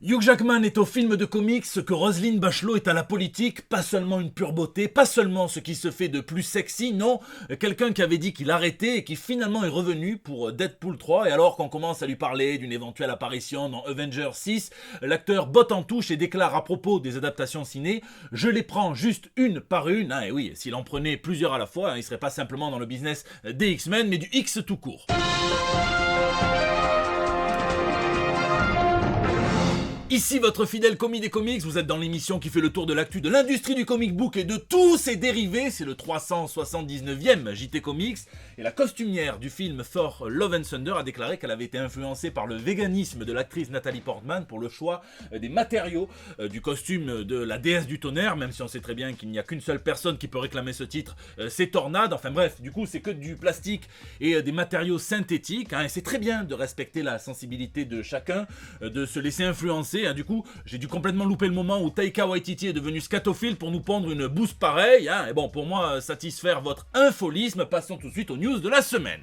Hugh Jackman est au film de comics ce que Roselyne Bachelot est à la politique, pas seulement une pure beauté, pas seulement ce qui se fait de plus sexy, non, quelqu'un qui avait dit qu'il arrêtait et qui finalement est revenu pour Deadpool 3, et alors qu'on commence à lui parler d'une éventuelle apparition dans Avengers 6, l'acteur botte en touche et déclare à propos des adaptations ciné « Je les prends juste une par une », et oui, s'il en prenait plusieurs à la fois, il serait pas simplement dans le business des X-Men, mais du X tout court. Ici votre fidèle commis des comics, vous êtes dans l'émission qui fait le tour de l'actu de l'industrie du comic book et de tous ses dérivés, c'est le 379e JT Comics, et la costumière du film Thor Love and Thunder a déclaré qu'elle avait été influencée par le véganisme de l'actrice Nathalie Portman pour le choix des matériaux du costume de la déesse du tonnerre, même si on sait très bien qu'il n'y a qu'une seule personne qui peut réclamer ce titre, c'est Tornade, enfin bref, du coup c'est que du plastique et des matériaux synthétiques, et c'est très bien de respecter la sensibilité de chacun, de se laisser influencer. Du coup, j'ai dû complètement louper le moment où Taika Waititi est devenu scatophile pour nous pondre une bouse pareille. Et bon, pour moi, satisfaire votre infolisme, passons tout de suite aux news de la semaine.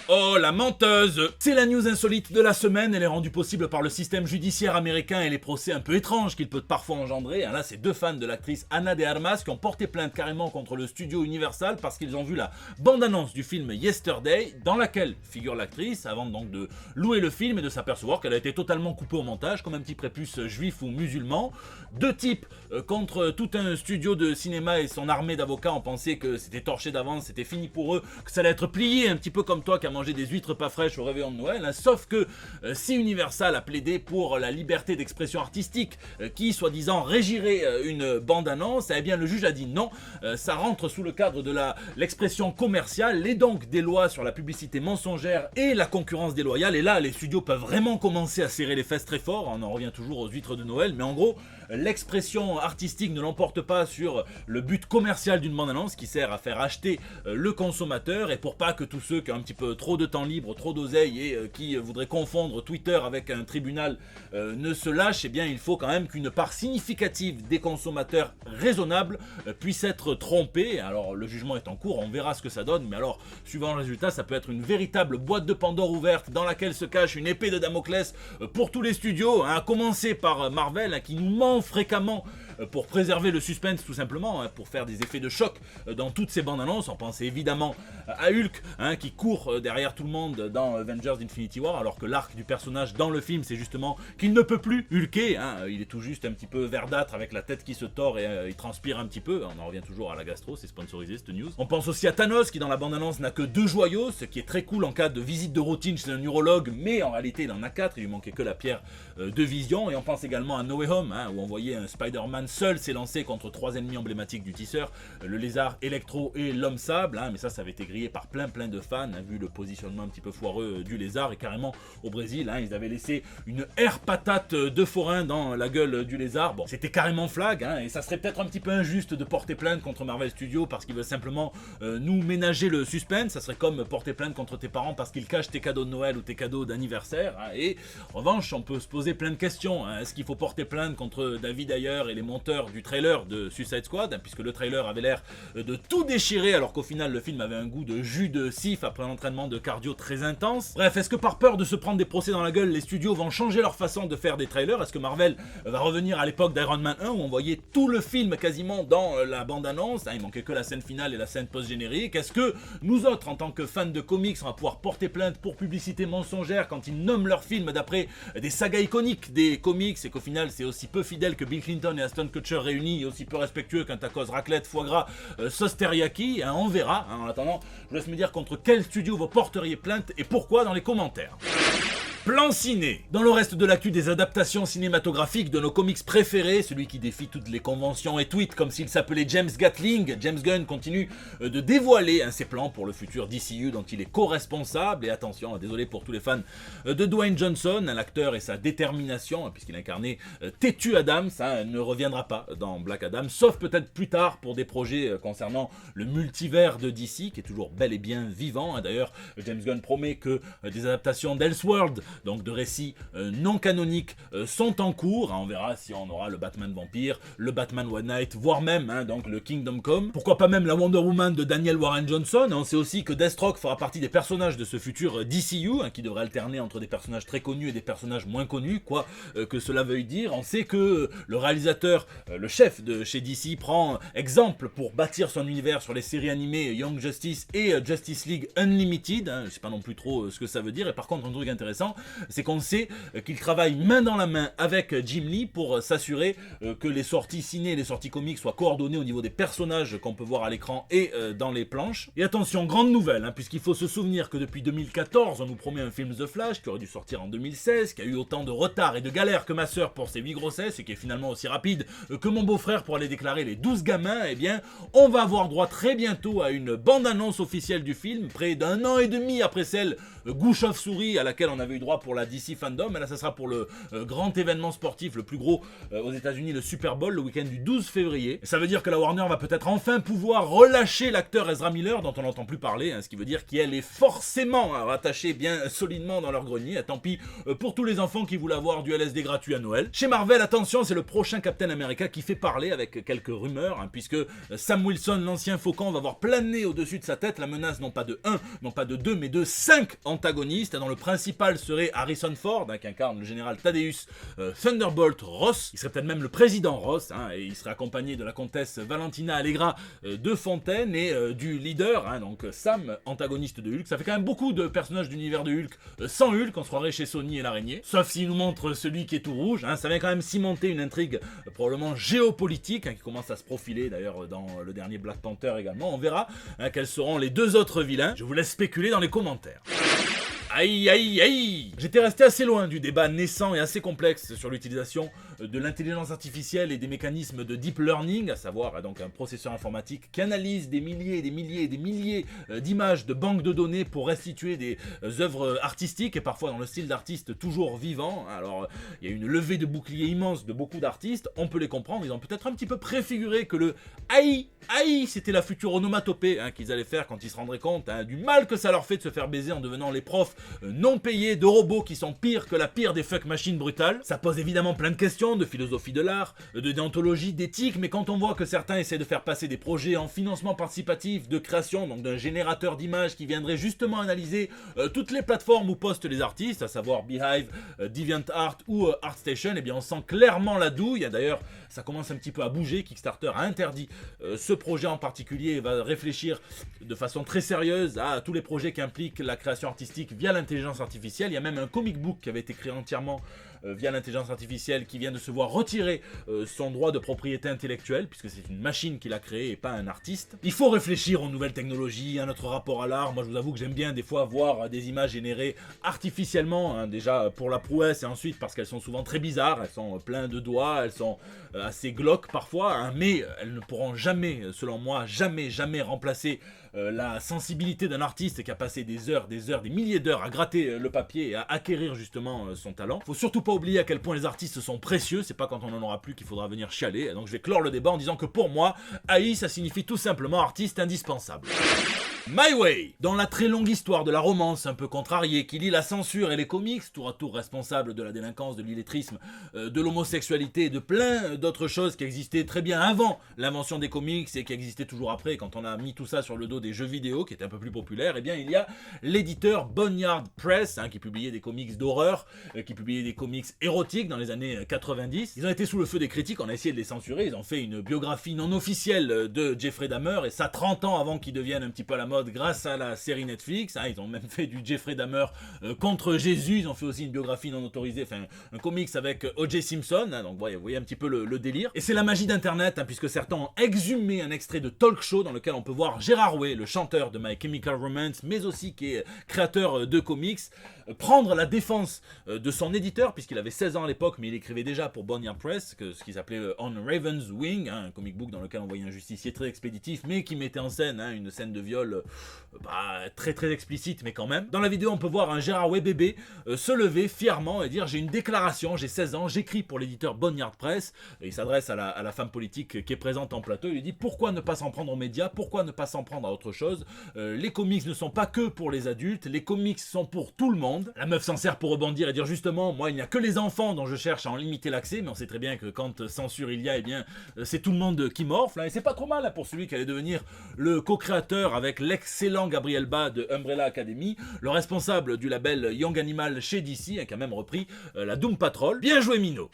Oh, la menteuse! C'est la news insolite de la semaine, elle est rendue possible par le système judiciaire américain et les procès un peu étranges qu'il peut parfois engendrer. Là, c'est deux fans de l'actrice Ana de Armas qui ont porté plainte carrément contre le studio Universal parce qu'ils ont vu la bande-annonce du film Yesterday, dans laquelle figure l'actrice, avant donc de louer le film et de s'apercevoir qu'elle a été totalement coupée au montage, comme un petit prépuce juif ou musulman. Deux types contre tout un studio de cinéma et son armée d'avocats ont pensé que c'était torché d'avance, c'était fini pour eux, que ça allait être plié, un petit peu comme toi qui a manger des huîtres pas fraîches au réveillon de Noël, sauf que si Universal a plaidé pour la liberté d'expression artistique qui, soi-disant, régirait une bande-annonce, eh bien le juge a dit non, ça rentre sous le cadre de l'expression commerciale et donc des lois sur la publicité mensongère et la concurrence déloyale, et là les studios peuvent vraiment commencer à serrer les fesses très fort, on en revient toujours aux huîtres de Noël, mais en gros, l'expression artistique ne l'emporte pas sur le but commercial d'une bande-annonce qui sert à faire acheter le consommateur, et pour pas que tous ceux qui ont un petit peu trop de temps libre, trop d'oseille et qui voudraient confondre Twitter avec un tribunal ne se lâchent, eh bien il faut quand même qu'une part significative des consommateurs raisonnables puisse être trompée. Alors le jugement est en cours, on verra ce que ça donne, mais alors suivant le résultat, ça peut être une véritable boîte de Pandore ouverte dans laquelle se cache une épée de Damoclès pour tous les studios, à commencer par Marvel qui nous ment fréquemment pour préserver le suspense tout simplement, pour faire des effets de choc dans toutes ces bandes annonces. On pense évidemment à Hulk qui court derrière tout le monde dans Avengers Infinity War, alors que l'arc du personnage dans le film c'est justement qu'il ne peut plus hulker, il est tout juste un petit peu verdâtre avec la tête qui se tord et il transpire un petit peu, on en revient toujours à la gastro, c'est sponsorisé cette news. On pense aussi à Thanos qui dans la bande annonce n'a que 2 joyaux, ce qui est très cool en cas de visite de routine chez un urologue, mais en réalité il en a 4, il lui manquait que la pierre de vision. Et on pense également à No Way Home où on voyait un Spider-Man seul s'élancer contre 3 ennemis emblématiques du tisseur, le lézard Electro et l'homme sable, mais ça avait été grillé par plein de fans, vu le positionnement un petit peu foireux du lézard, et carrément au Brésil, ils avaient laissé une air patate de forain dans la gueule du lézard. Bon, c'était carrément flag, et ça serait peut-être un petit peu injuste de porter plainte contre Marvel Studios parce qu'ils veulent simplement nous ménager le suspense. Ça serait comme porter plainte contre tes parents parce qu'ils cachent tes cadeaux de Noël ou tes cadeaux d'anniversaire, et en revanche, on peut se poser plein de questions. Est-ce qu'il faut porter plainte contre David Ayer et les monteurs du trailer de Suicide Squad, puisque le trailer avait l'air de tout déchirer alors qu'au final le film avait un goût de jus de sif après un entraînement de cardio très intense. Bref, est-ce que par peur de se prendre des procès dans la gueule, les studios vont changer leur façon de faire des trailers? Est-ce que Marvel va revenir à l'époque d'Iron Man 1 où on voyait tout le film quasiment dans la bande-annonce, il manquait que la scène finale et la scène post-générique? Est-ce que nous autres, en tant que fans de comics, on va pouvoir porter plainte pour publicité mensongère quand ils nomment leurs films d'après des sagas iconiques des comics, et qu'au final c'est aussi peu fidèle que Bill Clinton et Aston Kutcher réunis, et aussi peu respectueux qu'un tacos raclette, foie gras, sauce teriyaki? On verra. En attendant, je vous laisse me dire contre quel studio vous porteriez plainte et pourquoi dans les commentaires. Plan ciné. Dans le reste de l'actu des adaptations cinématographiques de nos comics préférés, celui qui défie toutes les conventions et tweets comme s'il s'appelait James Gatling, James Gunn continue de dévoiler ses plans pour le futur DCU dont il est co-responsable. Et attention, désolé pour tous les fans de Dwayne Johnson, l'acteur et sa détermination, puisqu'il incarnait Têtu Adams, ne reviendra pas dans Black Adam, sauf peut-être plus tard pour des projets concernant le multivers de DC, qui est toujours bel et bien vivant. D'ailleurs, James Gunn promet que des adaptations d'Elseworld donc de récits non canoniques sont en cours. On verra si on aura le Batman Vampire, le Batman One Night, voire même donc le Kingdom Come. Pourquoi pas même la Wonder Woman de Daniel Warren Johnson. On sait aussi que Deathstroke fera partie des personnages de ce futur DCU, qui devrait alterner entre des personnages très connus et des personnages moins connus, quoi que cela veuille dire. On sait que le réalisateur, le chef de chez DC, prend exemple pour bâtir son univers sur les séries animées Young Justice et Justice League Unlimited. Je sais pas non plus trop ce que ça veut dire. Et par contre, un truc intéressant, c'est qu'on sait qu'il travaille main dans la main avec Jim Lee pour s'assurer que les sorties ciné et les sorties comiques soient coordonnées au niveau des personnages qu'on peut voir à l'écran et dans les planches. Et attention, grande nouvelle, puisqu'il faut se souvenir que depuis 2014, on nous promet un film The Flash qui aurait dû sortir en 2016, qui a eu autant de retard et de galères que ma sœur pour ses 8 grossesses et qui est finalement aussi rapide que mon beau-frère pour aller déclarer les 12 gamins. Eh bien, on va avoir droit très bientôt à une bande-annonce officielle du film, près d'un an et demi après celle Gouche Chauve-souris à laquelle on avait eu droit pour la DC Fandom. Et là, ça sera pour le grand événement sportif le plus gros aux États-Unis, le Super Bowl, le week-end du 12 février. Et ça veut dire que la Warner va peut-être enfin pouvoir relâcher l'acteur Ezra Miller, dont on n'entend plus parler, ce qui veut dire qu'elle est forcément rattachée bien solidement dans leur grenier. Tant pis pour tous les enfants qui voulaient avoir du LSD gratuit à Noël. Chez Marvel, attention, c'est le prochain Captain America qui fait parler avec quelques rumeurs, puisque Sam Wilson, l'ancien Faucon, va voir planer au-dessus de sa tête la menace non pas de 1, non pas de 2, mais de 5 antagonistes, dont le principal serait Harrison Ford, qui incarne le général Thaddeus Thunderbolt Ross. Il serait peut-être même le président Ross, et il serait accompagné de la comtesse Valentina Allegra de Fontaine et du leader, donc Sam, antagoniste de Hulk. Ça fait quand même beaucoup de personnages d'univers de Hulk sans Hulk, on se croirait chez Sony et l'araignée. Sauf s'il nous montre celui qui est tout rouge, ça vient quand même cimenter une intrigue probablement géopolitique, qui commence à se profiler d'ailleurs dans le dernier Black Panther également. On verra quels seront les deux autres vilains. Je vous laisse spéculer dans les commentaires. Aïe aïe aïe! J'étais resté assez loin du débat naissant et assez complexe sur l'utilisation de l'intelligence artificielle et des mécanismes de deep learning, à savoir donc un processeur informatique qui analyse des milliers et des milliers et des milliers d'images de banques de données pour restituer des œuvres artistiques et parfois dans le style d'artistes toujours vivants. Alors il y a une levée de bouclier immense de beaucoup d'artistes, on peut les comprendre, ils ont peut-être un petit peu préfiguré que le aïe aïe c'était la future onomatopée qu'ils allaient faire quand ils se rendraient compte du mal que ça leur fait de se faire baiser en devenant les profs non payés de robots qui sont pires que la pire des fuck machines brutales. Ça pose évidemment plein de questions de philosophie de l'art, de déontologie, d'éthique, mais quand on voit que certains essaient de faire passer des projets en financement participatif de création, donc d'un générateur d'images qui viendrait justement analyser toutes les plateformes où postent les artistes, à savoir Beehive, DeviantArt ou ArtStation, eh bien on sent clairement la douille. D'ailleurs, ça commence un petit peu à bouger. Kickstarter a interdit ce projet en particulier et va réfléchir de façon très sérieuse à tous les projets qui impliquent la création artistique via l'intelligence artificielle. Il y a même un comic book qui avait été créé entièrement via l'intelligence artificielle qui vient de se voir retirer son droit de propriété intellectuelle puisque c'est une machine qui l'a créé et pas un artiste. Il faut réfléchir aux nouvelles technologies, à notre rapport à l'art. Moi je vous avoue que j'aime bien des fois voir des images générées artificiellement, déjà pour la prouesse et ensuite parce qu'elles sont souvent très bizarres, elles sont pleines de doigts, elles sont assez glauques parfois, mais elles ne pourront jamais, selon moi, jamais remplacer la sensibilité d'un artiste qui a passé des heures, des milliers d'heures à gratter le papier et à acquérir justement son talent. Faut surtout pas oublier à quel point les artistes sont précieux, c'est pas quand on en aura plus qu'il faudra venir chialer. Donc je vais clore le débat en disant que pour moi, AI ça signifie tout simplement artiste indispensable. My Way. Dans la très longue histoire de la romance un peu contrariée qui lie la censure et les comics, tour à tour responsables de la délinquance, de l'illettrisme, de l'homosexualité et de plein d'autres choses qui existaient très bien avant l'invention des comics et qui existaient toujours après quand on a mis tout ça sur le dos des jeux vidéo qui étaient un peu plus populaires, eh bien il y a l'éditeur Boneyard Press qui publiait des comics d'horreur, qui publiait des comics érotiques dans les années 90. Ils ont été sous le feu des critiques, on a essayé de les censurer, ils ont fait une biographie non officielle de Jeffrey Dahmer et ça 30 ans avant qu'il devienne un petit peu à la mode grâce à la série Netflix. Ils ont même fait du Jeffrey Dahmer contre Jésus. Ils ont fait aussi une biographie non autorisée, enfin un comics avec O.J. Simpson. Donc vous voyez un petit peu le délire. Et c'est la magie d'internet, puisque certains ont exhumé un extrait de talk show dans lequel on peut voir Gérard Way, le chanteur de My Chemical Romance, mais aussi qui est créateur de comics, prendre la défense de son éditeur, puisqu'il avait 16 ans à l'époque, mais il écrivait déjà pour Boneyard Press, ce qui s'appelait On Raven's Wing, un comic book dans lequel on voyait un justicier très expéditif, mais qui mettait en scène une scène de viol très très explicite, mais quand même. Dans la vidéo, on peut voir un Gérard Way-Bébé se lever fièrement et dire « J'ai une déclaration, j'ai 16 ans, j'écris pour l'éditeur Boneyard Press ». Il s'adresse à la femme politique qui est présente en plateau. Il lui dit « Pourquoi ne pas s'en prendre aux médias? Pourquoi ne pas s'en prendre à autre chose? Les comics ne sont pas que pour les adultes, les comics sont pour tout le monde. » La meuf s'en sert pour rebondir et dire justement « Moi, il n'y a que les enfants dont je cherche à en limiter l'accès, mais on sait très bien que quand censure il y a, eh bien, c'est tout le monde qui morfle. Et c'est pas trop mal pour celui qui allait devenir le co-créateur avec l'excellent Gabriel Ba de Umbrella Academy, le responsable du label Young Animal chez DC, qui a même repris la Doom Patrol. Bien joué Mino.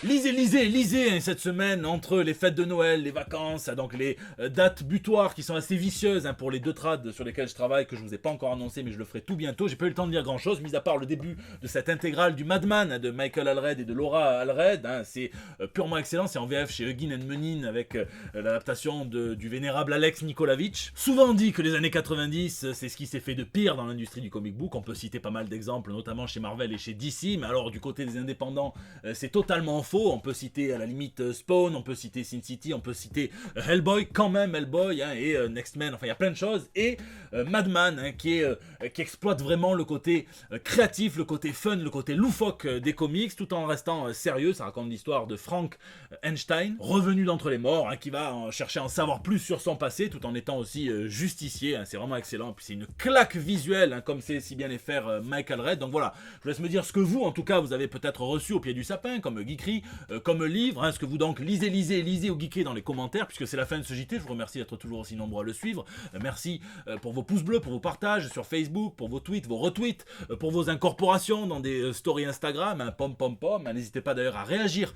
Lisez cette semaine entre les fêtes de Noël, les vacances, donc les dates butoirs qui sont assez vicieuses pour les 2 trades sur lesquels je travaille, que je vous ai pas encore annoncé, mais je le ferai tout bientôt. J'ai pas eu le temps de lire grand chose, mis à part le début de cette intégrale du Madman de Michael Allred et de Laura Allred. C'est purement excellent, c'est en VF chez Huggin Menin avec l'adaptation du vénérable Alex Nikolavitch. Souvent dit que les années 90, c'est ce qui s'est fait de pire dans l'industrie du comic book. On peut citer pas mal d'exemples, notamment chez Marvel et chez DC, mais alors du côté des indépendants, c'est totalement faux. On peut citer à la limite Spawn, on peut citer Sin City, on peut citer Hellboy, quand même Hellboy, et Next Man, enfin il y a plein de choses, et Madman, qui exploite vraiment le côté créatif, le côté fun, le côté loufoque des comics, tout en restant sérieux. Ça raconte l'histoire de Frank Einstein, revenu d'entre les morts, qui va chercher à en savoir plus sur son passé, tout en étant aussi justicier. C'est vraiment excellent, puis c'est une claque visuelle, comme sait si bien les faire Michael Red. Donc voilà, je vous laisse me dire ce que vous, en tout cas, vous avez peut-être reçu au pied du sapin, comme Geekery, comme livre, ce que vous donc lisez ou geekez dans les commentaires, puisque c'est la fin de ce JT. Je vous remercie d'être toujours aussi nombreux à le suivre. Merci pour vos pouces bleus, pour vos partages sur Facebook, pour vos tweets, vos retweets, pour vos incorporations dans des stories Instagram, pom. N'hésitez pas d'ailleurs à réagir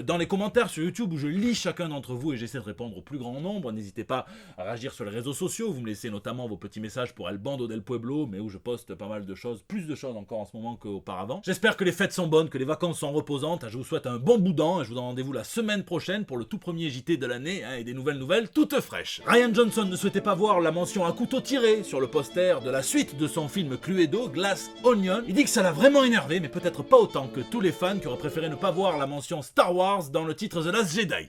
dans les commentaires sur YouTube, où je lis chacun d'entre vous et j'essaie de répondre au plus grand nombre. N'hésitez pas à réagir sur les réseaux sociaux. Vous me laissez notamment vos petits messages pour El Bando del Pueblo, mais où je poste pas mal de choses, plus de choses encore en ce moment qu'auparavant. J'espère que les fêtes sont bonnes, que les vacances sont reposantes. Je vous souhaite un bon boudin et je vous donne rendez-vous la semaine prochaine pour le tout premier JT de l'année, et des nouvelles toutes fraîches. Ryan Johnson ne souhaitait pas voir la mention à couteau tiré sur le poster de la suite de son film Cluedo, Glass Onion. Il dit que ça l'a vraiment énervé, mais peut-être pas autant que tous les fans qui auraient préféré ne pas voir la mention Star Wars dans le titre The Last Jedi.